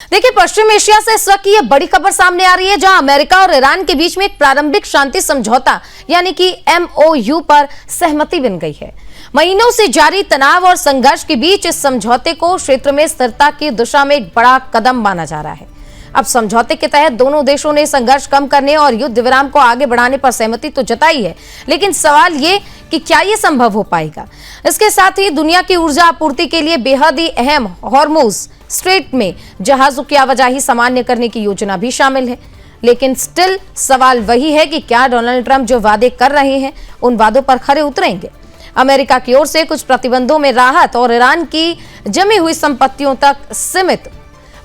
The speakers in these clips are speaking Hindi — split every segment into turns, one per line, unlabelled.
देखिए, पश्चिम एशिया से इस वक्त ये बड़ी खबर सामने आ रही है, जहां अमेरिका और ईरान के बीच में एक प्रारंभिक शांति समझौता यानी कि MOU पर सहमति बन गई है। महीनों से जारी तनाव और संघर्ष के बीच इस समझौते को क्षेत्र में स्थिरता की दिशा में एक बड़ा कदम माना जा रहा है। अब समझौते के तहत दोनों देशों ने संघर्ष कम करने और युद्ध विराम को आगे बढ़ाने पर सहमति तो जताई है, लेकिन सवाल ये कि क्या ये संभव हो पाएगा। इसके साथ ही दुनिया की ऊर्जा आपूर्ति के लिए बेहद ही अहम हॉर्मुज स्ट्रेट में जहाजों की आवाजाही सामान्य करने की योजना भी शामिल है। लेकिन स्टिल सवाल वही है कि क्या डोनाल्ड ट्रंप जो वादे कर रहे हैं उन वादों पर खरे उतरेंगे। अमेरिका की ओर से कुछ प्रतिबंधों में राहत और ईरान की जमी हुई संपत्तियों तक सीमित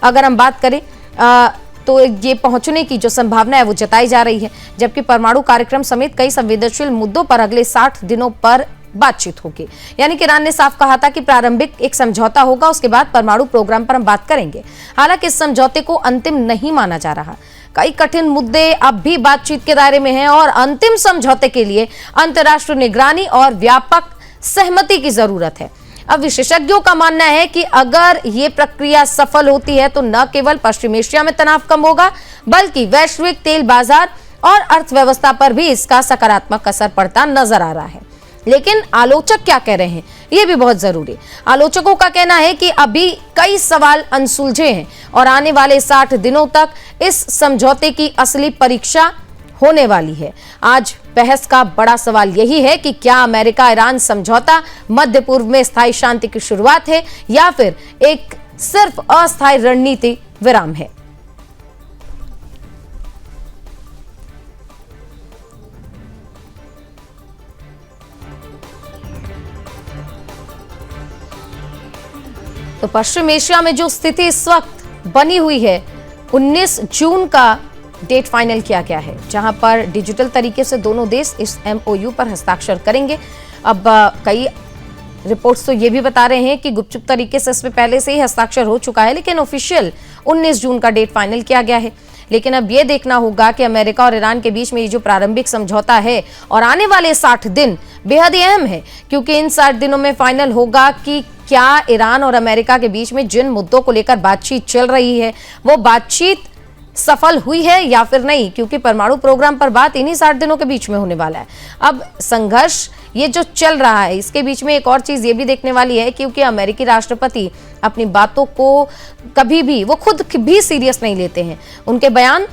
अगर हम बात करें तो ये पहुंचने की जो संभावना है वो जताई जा रही है, जबकि परमाणु कार्यक्रम समेत कई संवेदनशील मुद्दों पर अगले 60 दिनों पर बातचीत होगी। यानी कि ईरान ने साफ कहा था कि प्रारंभिक एक समझौता होगा, उसके बाद परमाणु प्रोग्राम पर हम बात करेंगे। हालांकि इस समझौते को अंतिम नहीं माना जा रहा। कई कठिन मुद्दे अब भी बातचीत के दायरे में हैं और अंतिम समझौते के लिए अंतर्राष्ट्रीय निगरानी और व्यापक सहमति की जरूरत है। अब विशेषज्ञों का मानना है कि अगर ये प्रक्रिया सफल होती है तो न केवल पश्चिम एशिया में तनाव कम होगा, बल्कि वैश्विक तेल बाजार और अर्थव्यवस्था पर भी इसका सकारात्मक असर पड़ता नजर आ रहा है। लेकिन आलोचक क्या कह रहे हैं, ये भी बहुत जरूरी। आलोचकों का कहना है कि अभी कई सवाल अनसुलझे हैं और आने वाले 60 दिनों तक इस समझौते की असली परीक्षा होने वाली है। आज बहस का बड़ा सवाल यही है कि क्या अमेरिका ईरान समझौता मध्य पूर्व में स्थायी शांति की शुरुआत है या फिर एक सिर्फ अस्थायी रणनीति विराम है। तो पश्चिम एशिया में जो स्थिति इस वक्त बनी हुई है, 19 जून का डेट फाइनल किया गया है, जहां पर डिजिटल तरीके से दोनों देश इस MOU पर हस्ताक्षर करेंगे। अब कई रिपोर्ट्स तो ये भी बता रहे हैं कि गुपचुप तरीके से इसमें पहले से ही हस्ताक्षर हो चुका है, लेकिन ऑफिशियल 19 जून का डेट फाइनल किया गया है। लेकिन अब ये देखना होगा कि अमेरिका और ईरान के बीच में ये जो प्रारंभिक समझौता है और आने वाले 60 दिन बेहद ही अहम है, क्योंकि इन 60 दिनों में फाइनल होगा कि क्या ईरान और अमेरिका के बीच में जिन मुद्दों को लेकर बातचीत चल रही है वो बातचीत सफल हुई है या फिर नहीं, क्योंकि परमाणु प्रोग्राम पर बात इन्हीं 60 दिनों के बीच में होने वाला है। अब संघर्ष ये जो चल रहा है, इसके बीच में एक और चीज ये भी देखने वाली है, क्योंकि अमेरिकी राष्ट्रपति अपनी बातों को कभी भी वो खुद भी सीरियस नहीं लेते हैं। उनके बयान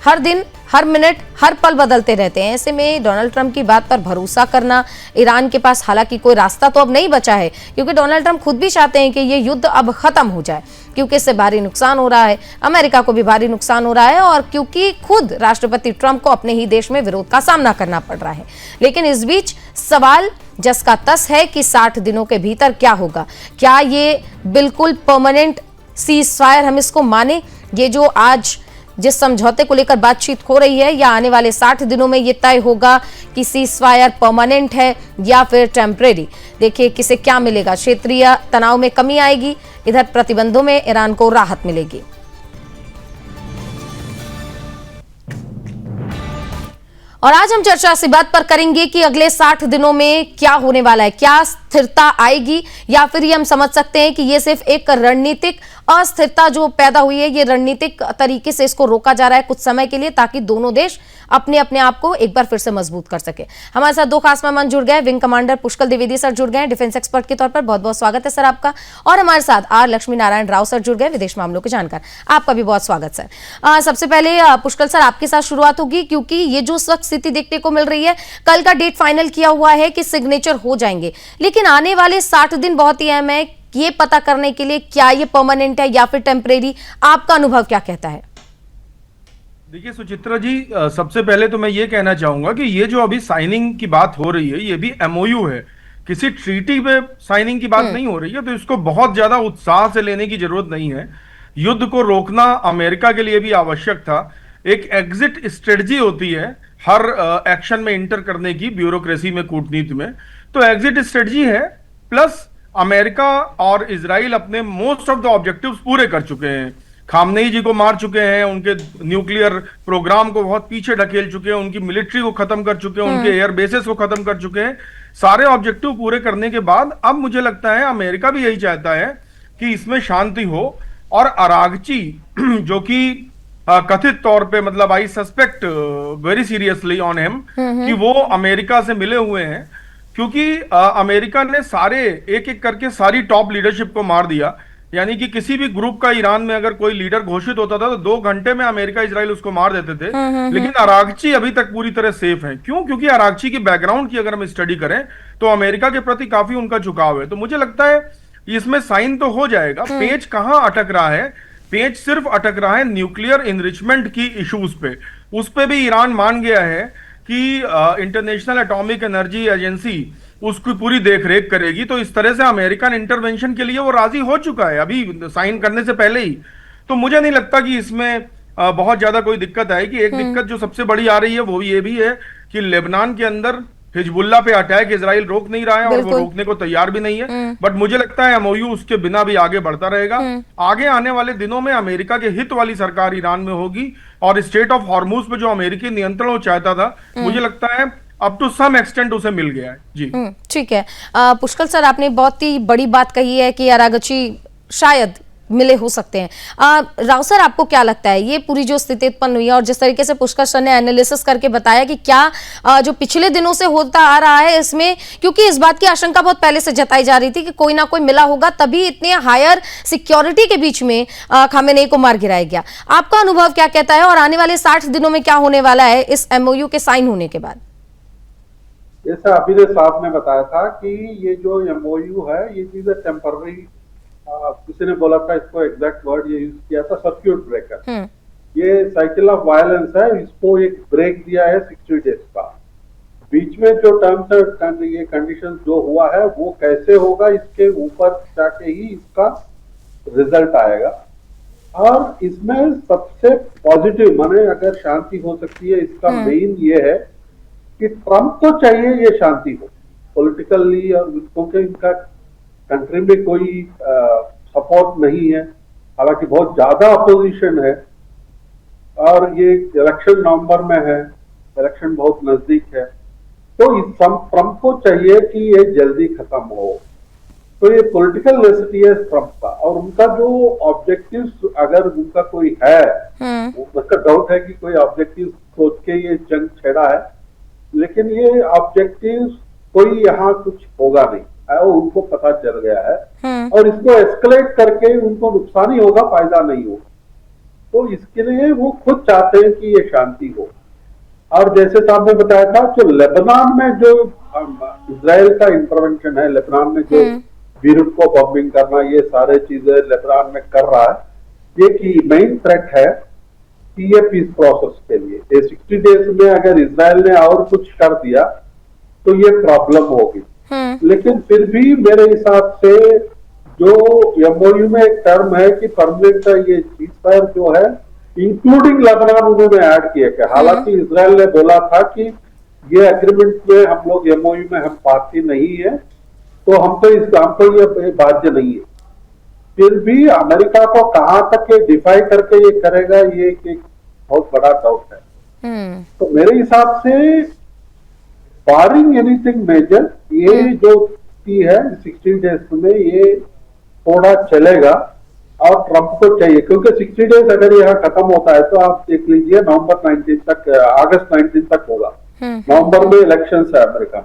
हर दिन, हर मिनट, हर पल बदलते रहते हैं। ऐसे में डोनाल्ड ट्रंप की बात पर भरोसा करना ईरान के पास हालांकि कोई रास्ता तो अब नहीं बचा है, क्योंकि डोनाल्ड ट्रंप खुद भी चाहते हैं कि ये युद्ध अब खत्म हो जाए, क्योंकि इससे भारी नुकसान हो रहा है, अमेरिका को भी भारी नुकसान हो रहा है और क्योंकि खुद राष्ट्रपति ट्रंप को अपने ही देश में विरोध का सामना करना पड़ रहा है। लेकिन इस बीच सवाल जस का तस है कि 60 दिनों के भीतर क्या होगा। क्या ये बिल्कुल परमानेंट सीज फायर हम इसको माने, ये जो आज जिस समझौते को लेकर बातचीत हो रही है, या आने वाले 60 दिनों में यह तय होगा कि सीज फायर परमानेंट है या फिर टेम्परेरी। देखिए किसे क्या मिलेगा। क्षेत्रीय तनाव में कमी आएगी, इधर प्रतिबंधों में ईरान को राहत मिलेगी। और आज हम चर्चा इसी बात पर करेंगे कि अगले 60 दिनों में क्या होने वाला है, क्या स्थिरता आएगी या फिर ये हम समझ सकते हैं कि ये सिर्फ एक रणनीतिक अस्थिरता जो पैदा हुई है, ये रणनीतिक तरीके से इसको रोका जा रहा है कुछ समय के लिए, ताकि दोनों देश अपने आप को एक बार फिर से मजबूत कर सके। हमारे साथ दो खास मेहमान जुड़ गए। विंग कमांडर पुष्कल द्विवेदी सर जुड़ गए डिफेंस एक्सपर्ट के तौर पर, बहुत बहुत स्वागत है सर आपका। और हमारे साथ आर लक्ष्मी नारायण राव सर जुड़ गए, विदेश मामलों के जानकार, आपका भी बहुत स्वागत सर। सबसे पहले पुष्कल सर आपके साथ शुरुआत होगी, क्योंकि ये जो स्थिति देखने को मिल रही है, कल का डेट फाइनल किया हुआ है कि सिग्नेचर हो जाएंगे, लेकिन आने वाले 60 दिन बहुत ही अहम है ये पता करने के लिए क्या ये परमानेंट है या फिर टेम्परेरी। आपका अनुभव क्या कहता है?
देखिए सुचित्रा जी, सबसे पहले तो मैं ये कहना चाहूंगा कि ये जो अभी साइनिंग की बात हो रही है, ये भी MOU है, किसी ट्रीटी पे साइनिंग की बात नहीं हो रही है, तो इसको बहुत ज्यादा उत्साह से लेने की जरूरत नहीं है। युद्ध को रोकना अमेरिका के लिए भी आवश्यक था। एक एग्जिट स्ट्रेटजी होती है हर एक्शन में इंटर करने की, ब्यूरोक्रेसी में, कूटनीति में, तो एग्जिट स्ट्रेटजी है। प्लस अमेरिका और इजराइल अपने मोस्ट ऑफ द ऑब्जेक्टिव्स पूरे कर चुके हैं। खामनेई जी को मार चुके हैं, उनके न्यूक्लियर प्रोग्राम को बहुत पीछे ढकेल चुके हैं, उनकी मिलिट्री को खत्म कर चुके हैं, उनके एयर बेसेस को खत्म कर चुके हैं। सारे ऑब्जेक्टिव पूरे करने के बाद अब मुझे लगता है अमेरिका भी यही चाहता है कि इसमें शांति हो और अरागची जो कि कथित तौर पे मतलब आई suspect very seriously on him कि वो अमेरिका से मिले हुए हैं, क्योंकि अमेरिका ने सारे एक एक करके सारी टॉप लीडरशिप को मार दिया। यानी कि किसी भी ग्रुप का ईरान में अगर कोई लीडर घोषित होता था तो 2 घंटे में अमेरिका इजराइल उसको मार देते थे। लेकिन अरागची अभी तक पूरी तरह सेफ है। क्यों? क्योंकि अरागची की बैकग्राउंड की अगर हम स्टडी करें तो अमेरिका के प्रति काफी उनका झुकाव है। तो मुझे लगता है इसमें साइन तो हो जाएगा। पेच कहां अटक रहा है? पेच सिर्फ अटक रहा है न्यूक्लियर इनरिचमेंट की इश्यूज पे। उस पे भी ईरान मान गया है कि इंटरनेशनल एटॉमिक एनर्जी एजेंसी उसकी पूरी देखरेख करेगी। तो इस तरह से अमेरिकन इंटरवेंशन के लिए वो राजी हो चुका है अभी साइन करने से पहले ही। तो मुझे नहीं लगता कि इसमें बहुत ज्यादा कोई दिक्कत आएगी। एक दिक्कत जो सबसे बड़ी आ रही है वो ये भी है कि लेबनान के अंदर हिजबुल्ला पे अटैक इजराइल रोक नहीं रहा है और वो रोकने को तैयार भी नहीं है। बट मुझे लगता है एमओयू उसके बिना भी आगे बढ़ता रहेगा। आगे आने वाले दिनों में अमेरिका के हित वाली सरकार ईरान में होगी और स्टेट ऑफ हॉर्मुज पे जो अमेरिकी नियंत्रण वो चाहता था, मुझे लगता है अब टू सम एक्सटेंट उसे मिल गया है। जी
ठीक है। पुष्कर सर, आपने बहुत ही बड़ी बात कही है कि अरागची शायद मिले हो सकते हैं। राव सर, आपको क्या लगता है ये पूरी जो स्थिति उत्पन्न हुई है और जिस तरीके से पुष्कर सर ने एनालिसिस करके बताया कि क्या जो पिछले दिनों से होता आ रहा है इसमें, क्योंकि इस बात की आशंका बहुत पहले से जताई जा रही थी कि कोई ना कोई मिला होगा तभी इतने हायर सिक्योरिटी के बीच में खामेनेई को मार गिराया गया। आपका अनुभव क्या कहता है और आने वाले 60 दिनों में क्या होने वाला है इस एमओयू के साइन होने के बाद?
जैसा अभिनय साहब ने बताया था कि ये जो एमओयू है ये चीज टेम्पररी, किसी ने बोला था इसको एग्जैक्ट वर्ड ये यूज किया था सर्क्यूट ब्रेकर। ये साइकिल ऑफ वायलेंस है, इसको एक ब्रेक दिया है 60 डेज का। बीच में जो टर्म्स एंड ये कंडीशंस जो हुआ है वो कैसे होगा इसके ऊपर जाके ही इसका रिजल्ट आएगा। और इसमें सबसे पॉजिटिव माने अगर शांति हो सकती है इसका मेन ये है कि ट्रंप को चाहिए ये शांति हो पॉलिटिकली, और क्योंकि इनका कंट्री में कोई सपोर्ट नहीं है, हालांकि बहुत ज्यादा अपोजिशन है और ये इलेक्शन नवंबर में है, इलेक्शन बहुत नजदीक है। तो इस ट्रंप को चाहिए कि ये जल्दी खत्म हो। तो ये पॉलिटिकल नेसेसिटी है ट्रंप का, और उनका जो ऑब्जेक्टिव्स अगर उनका कोई है, उसका डाउट है कि कोई ऑब्जेक्टिव सोच के ये जंग छेड़ा है, लेकिन ये ऑब्जेक्टिव कोई यहाँ कुछ होगा नहीं, उनको पता चल गया है और इसको एस्केलेट करके उनको नुकसान ही होगा, फायदा नहीं होगा। तो इसके लिए वो खुद चाहते हैं कि ये शांति हो। और जैसे साहब ने बताया था जो लेबनान में जो इजराइल का इंटरवेंशन है, लेबनान में जो बीरूत को बॉम्बिंग करना, ये सारे चीजें लेबनान में कर रहा है, ये की मेन थ्रेट है कि ये पीस प्रोसेस के लिए। ये 60 डेज में अगर इजराइल ने और कुछ कर दिया तो ये प्रॉब्लम होगी। लेकिन फिर भी मेरे हिसाब से जो एमओयू में एक टर्म है कि परमानेंट ये सीजफायर जो है इंक्लूडिंग लेबनान उन्होंने ऐड किया है। हालांकि इजराइल ने बोला था कि ये एग्रीमेंट में हम लोग एमओयू में हम पार्टी नहीं है, तो हमको ये बाध्य नहीं है। फिर भी अमेरिका को कहां तक ये डिफाई करके ये करेगा, ये एक बहुत बड़ा डाउट है। तो मेरे हिसाब से बारिंग एनीथिंग मेजर ये जो की है 60 डेज में ये थोड़ा चलेगा और ट्रंप को चाहिए, क्योंकि 60 डेज अगर यहाँ खत्म होता है तो आप देख लीजिए नवंबर 19 तक, अगस्त 19 तक होगा। नवंबर में इलेक्शन है अमेरिका,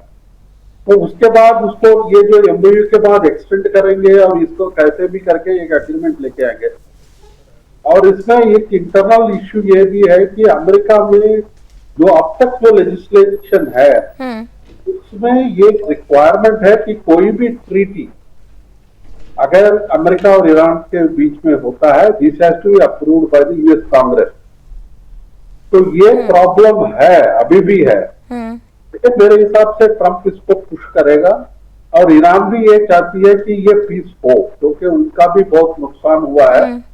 तो उसके बाद उसको ये जो एमओयू के बाद एक्सटेंड करेंगे और इसको कैसे भी करके एक एग्रीमेंट लेके आएंगे। और इसमें एक इंटरनल इश्यू ये भी है कि अमेरिका में जो अब तक जो लेजिस्लेशन है उसमें ये रिक्वायरमेंट है कि कोई भी ट्रीटी अगर अमेरिका और ईरान के बीच में होता है, this has to be approved by the US Congress. तो ये प्रॉब्लम है, अभी भी है। लेकिन मेरे हिसाब से ट्रंप इसको पुश करेगा और ईरान भी ये चाहती है कि ये पीस हो, क्योंकि उनका भी बहुत नुकसान हुआ है।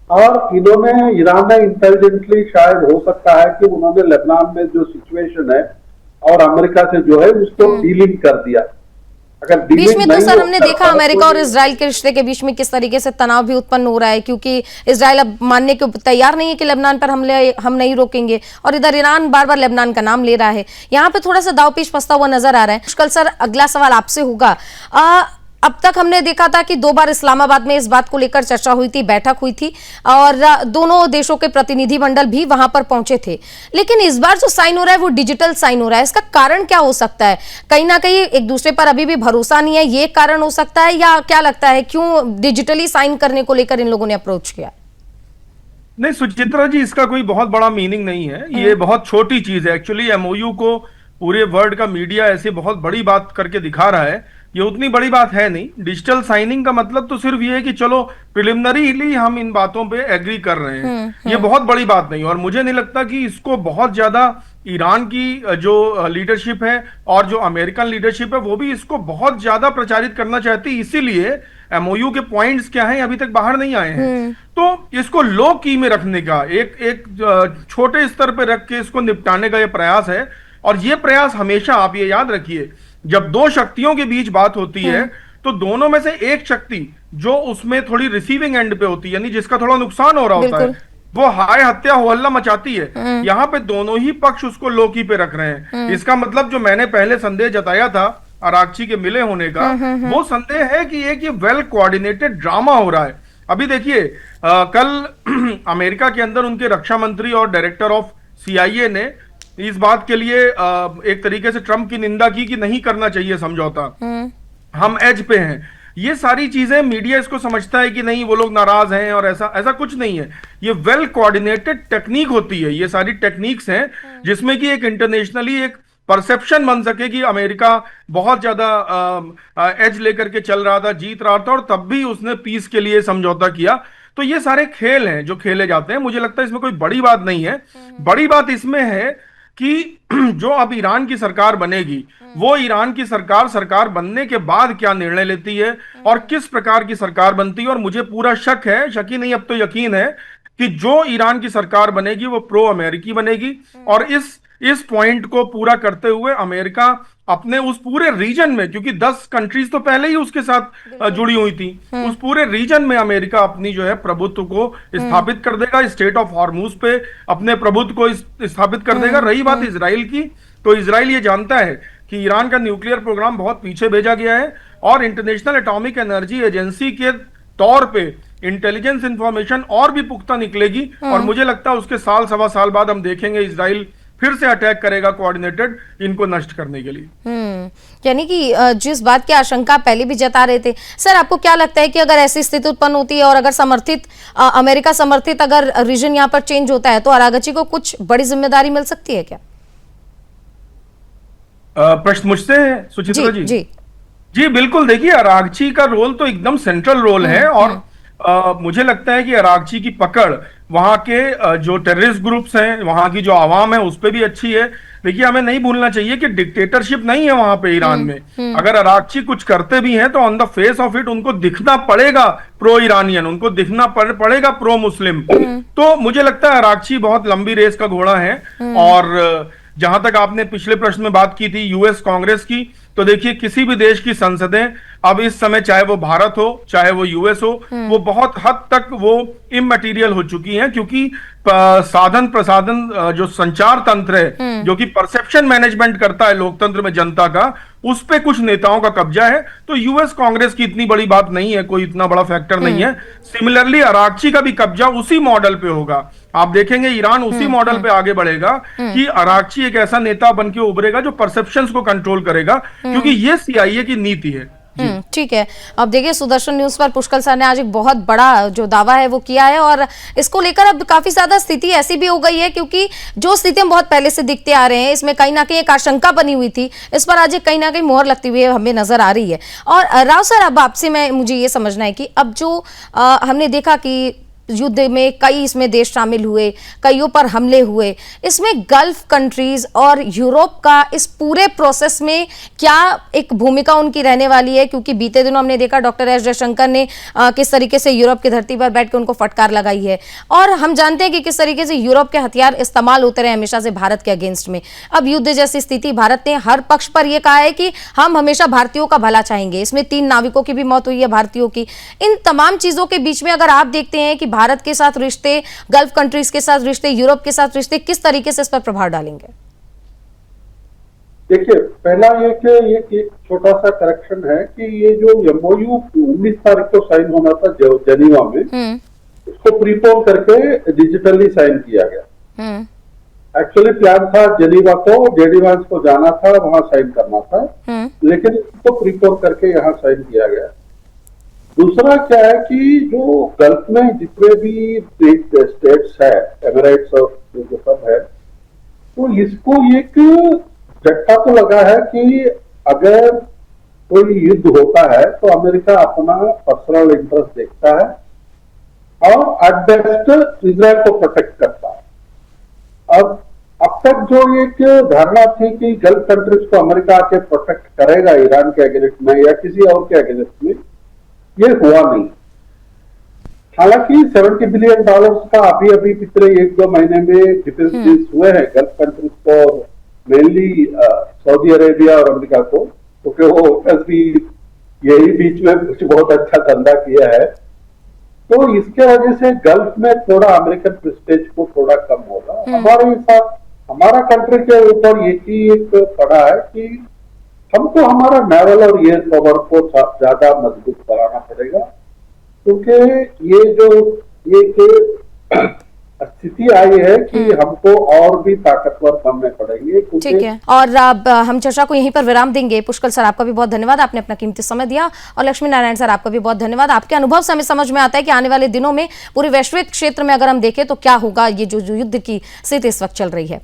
और इन्होंने, ईरान ने इंटेलिजेंटली शायद हो सकता है कि उन्होंने लेबनान में जो सिचुएशन है और अमेरिका से जो है उसको डीलिंग कर दिया। अगर
बीच में तो सर हमने देखा अमेरिका और इजराइल के रिश्ते के बीच में किस तरीके से तनाव भी उत्पन्न हो रहा है, क्योंकि इजराइल अब मानने को तैयार नहीं है कि लेबनान पर हमले हम नहीं रोकेंगे, और इधर ईरान बार बार लेबनान का नाम ले रहा है। यहाँ पे थोड़ा सा दांवपेच फंसता हुआ नजर आ रहा है। पुष्कर सर, अगला सवाल आपसे होगा, अब तक हमने देखा था कि 2 बार इस्लामाबाद में इस बात को लेकर चर्चा हुई थी, बैठक हुई थी और दोनों देशों के प्रतिनिधि मंडल भी वहां पर पहुंचे थे। लेकिन इस बार जो साइन हो रहा है वो डिजिटल साइन हो रहा है, इसका कारण क्या हो सकता है? कहीं ना कहीं एक दूसरे पर अभी भी भरोसा नहीं है, ये कारण हो सकता है, या क्या लगता है क्यों डिजिटली साइन करने को लेकर इन लोगों ने अप्रोच किया?
नहीं सुचित्रा जी, इसका कोई बहुत बड़ा मीनिंग नहीं है, ये बहुत छोटी चीज है। एक्चुअली एमओयू को पूरे वर्ल्ड का मीडिया ऐसे बहुत बड़ी बात करके दिखा रहा है, ये उतनी बड़ी बात है नहीं। डिजिटल साइनिंग का मतलब तो सिर्फ ये है कि चलो प्रिलिमिनरीली हम इन बातों पे एग्री कर रहे हैं, ये बहुत बड़ी बात नहीं। और मुझे नहीं लगता कि इसको बहुत ज्यादा ईरान की जो लीडरशिप है और जो अमेरिकन लीडरशिप है वो भी इसको बहुत ज्यादा प्रचारित करना चाहती, इसीलिए एमओयू के पॉइंट्स क्या हैं अभी तक बाहर नहीं आए हैं। तो इसको लो की में रखने का, एक छोटे स्तर पे रख के इसको निपटाने का ये प्रयास है। और ये प्रयास हमेशा, आप ये याद रखिए, जब 2 शक्तियों के बीच बात होती है तो दोनों में से एक शक्ति जो उसमें थोड़ी रिसीविंग एंड पे होती है, यानी जिसका थोड़ा नुकसान हो रहा होता है, वो हाय हत्या हो हल्ला मचाती है। यहाँ पे दोनों ही पक्ष उसको लोकी पे रख रहे हैं। इसका मतलब जो मैंने पहले संदेह जताया था अरागची के मिले होने का, वो संदेह है कि एक ये वेल कोऑर्डिनेटेड ड्रामा हो रहा है। अभी देखिए, कल अमेरिका के अंदर उनके रक्षा मंत्री और डायरेक्टर ऑफ सीआईए ने इस बात के लिए एक तरीके से ट्रंप की निंदा की कि नहीं करना चाहिए समझौता, हम एज पे हैं। ये सारी चीजें मीडिया इसको समझता है कि नहीं वो लोग नाराज हैं, और ऐसा कुछ नहीं है। ये वेल कोऑर्डिनेटेड टेक्निक होती है, ये सारी टेक्निक्स हैं जिसमें कि एक इंटरनेशनली एक परसेप्शन बन सके कि अमेरिका बहुत ज्यादा एज लेकर के चल रहा था, जीत रहा था, और तब भी उसने पीस के लिए समझौता किया। तो ये सारे खेल हैं जो खेले जाते हैं। मुझे लगता है इसमें कोई बड़ी बात नहीं है। बड़ी बात इसमें है कि जो अब ईरान की सरकार बनेगी, वो ईरान की सरकार बनने के बाद क्या निर्णय लेती है और किस प्रकार की सरकार बनती है। और मुझे पूरा शक है, शक ही नहीं अब तो यकीन है, कि जो ईरान की सरकार बनेगी वो प्रो अमेरिकी बनेगी। और इस पॉइंट को पूरा करते हुए अमेरिका अपने उस पूरे रीजन में, क्योंकि 10 कंट्रीज तो पहले ही उसके साथ जुड़ी हुई थी, उस पूरे रीजन में अमेरिका अपनी जो है प्रभुत्व को स्थापित कर देगा। स्टेट ऑफ हॉर्मुज पे अपने प्रभुत्व को स्थापित कर देगा। रही बात इजराइल की, तो इजराइल ये जानता है कि ईरान का न्यूक्लियर प्रोग्राम बहुत पीछे भेजा गया है, और इंटरनेशनल एटॉमिक एनर्जी एजेंसी के तौर पे इंटेलिजेंस इंफॉर्मेशन और भी पुख्ता निकलेगी। और मुझे लगता है उसके साल सवा साल बाद हम देखेंगे इजराइल फिर से अटैक करेगा कोऑर्डिनेटेड, इनको नष्ट करने के लिए।
यानी कि जिस बात की आशंका पहले भी जता रहे थे सर, आपको क्या लगता है कि अगर ऐसी स्थिति उत्पन्न होती है और अगर समर्थित अमेरिका समर्थित अगर रीजन यहाँ पर चेंज होता है, तो अरागची को कुछ बड़ी जिम्मेदारी मिल सकती है क्या?
प्रश्न मुझसे है सुचित्रा जी?
जी
बिल्कुल। देखिए, अरागची का रोल तो एकदम सेंट्रल रोल है, और मुझे लगता है कि अरागची की पकड़ वहां के जो टेररिस्ट ग्रुप्स हैं, वहां की जो आवाम है, उस पर भी अच्छी है। देखिए, हमें नहीं भूलना चाहिए कि डिक्टेटरशिप नहीं है वहां पे ईरान में। अगर अरागची कुछ करते भी हैं तो on the face of it उनको दिखना पड़ेगा प्रो ईरानियन, उनको दिखना पड़ेगा प्रो मुस्लिम। तो मुझे लगता है अरागची बहुत लंबी रेस का घोड़ा है। और जहां तक आपने पिछले प्रश्न में बात की थी यूएस कांग्रेस की, तो देखिए किसी भी देश की संसदें अब इस समय, चाहे वो भारत हो चाहे वो यूएस हो, वो बहुत हद तक वो इमैटीरियल हो चुकी हैं, क्योंकि साधन प्रसाधन जो संचार तंत्र है, जो कि परसेप्शन मैनेजमेंट करता है लोकतंत्र में जनता का, उस पे कुछ नेताओं का कब्जा है। तो यूएस कांग्रेस की इतनी बड़ी बात नहीं है, कोई इतना बड़ा फैक्टर नहीं है। सिमिलरली अरागची का भी कब्जा उसी मॉडल पे होगा। आप देखेंगे ईरान उसी मॉडल पे आगे बढ़ेगा कि अरागची एक ऐसा नेता बन के उभरेगा जो परसेप्शंस को कंट्रोल करेगा, क्योंकि ये सीआईए की नीति है।
ठीक है। अब देखिए, सुदर्शन न्यूज पर पुष्कर सर ने आज एक बहुत बड़ा जो दावा है वो किया है, और इसको लेकर अब काफी ज्यादा स्थिति ऐसी भी हो गई है, क्योंकि जो स्थिति हम बहुत पहले से दिखते आ रहे हैं, इसमें कहीं ना कहीं एक आशंका बनी हुई थी, इस पर आज कहीं ना कहीं मोहर लगती हुई हमें नजर आ रही है। और राव सर, अब आपसे मुझे ये समझना है कि अब जो हमने देखा कि युद्ध में कई इसमें देश शामिल हुए, कईयों पर हमले हुए, इसमें गल्फ कंट्रीज और यूरोप का इस पूरे प्रोसेस में क्या एक भूमिका उनकी रहने वाली है? क्योंकि बीते दिनों हमने देखा डॉक्टर एस जयशंकर ने किस तरीके से यूरोप की धरती पर बैठ के उनको फटकार लगाई है, और हम जानते हैं कि किस तरीके से यूरोप के हथियार इस्तेमाल होते रहे हमेशा से भारत के अगेंस्ट में। अब युद्ध जैसी स्थिति, भारत ने हर पक्ष पर यह कहा है कि हम हमेशा भारतीयों का भला चाहेंगे। इसमें 3 नाविकों की भी मौत हुई है भारतीयों की। इन तमाम चीजों के बीच में अगर आप देखते हैं कि भारत के साथ रिश्ते, गल्फ कंट्रीज के साथ रिश्ते, यूरोप के साथ रिश्ते किस तरीके से इस पर प्रभाव डालेंगे?
देखिए, पहला ये कि एक छोटा सा करेक्शन है कि ये जो एमओयू 19 तारीख को साइन होना था जेनीवा में, इसको प्रीपोन करके डिजिटली साइन किया गया। एक्चुअली प्लान था जेनीवा को जाना था, वहां साइन करना था, लेकिन इसको प्रीपोन करके यहाँ साइन किया गया। दूसरा क्या है कि जो गल्फ में जितने भी स्टेट्स है, एमिरेट्स और जो सब है, तो इसको एक झटका तो लगा है कि अगर कोई युद्ध होता है तो अमेरिका अपना पर्सनल इंटरेस्ट देखता है और एट बेस्ट इजराइल को प्रोटेक्ट करता है। अब तक जो एक धारणा थी कि गल्फ कंट्रीज को अमेरिका आके प्रोटेक्ट करेगा ईरान के अगेंस्ट में या किसी और के अगेंस्ट में, ये हुआ नहीं। हालांकि $70 बिलियन का अभी पिछले 1-2 महीने में डिफेंस डील्स हुए हैं गल्फ कंट्रीज को, मेनली सऊदी अरेबिया और अमेरिका को, क्योंकि वो भी यही बीच में कुछ बहुत अच्छा धंधा किया है। तो इसके वजह से गल्फ में थोड़ा अमेरिकन प्रेस्टेज को थोड़ा कम होगा। हमारे साथ हमारा कंट्री के ऊपर एक पड़ा है कि हमको हमारा नेवल और एयर पावर को ज्यादा मजबूत बनाना पड़ेगा, क्योंकि ये जो स्थिति आई है कि हमको और भी ताकतवर बनने पड़ेंगे।
ठीक है, और अब हम चर्चा को यहीं पर विराम देंगे। पुष्कर सर, आपका भी बहुत धन्यवाद, आपने अपना कीमती समय दिया। और लक्ष्मी नारायण सर, आपका भी बहुत धन्यवाद। आपके अनुभव से हमें समझ में आता है कि आने वाले दिनों में पूरे वैश्विक क्षेत्र में अगर हम देखें तो क्या होगा, ये जो युद्ध की स्थिति इस वक्त चल रही है।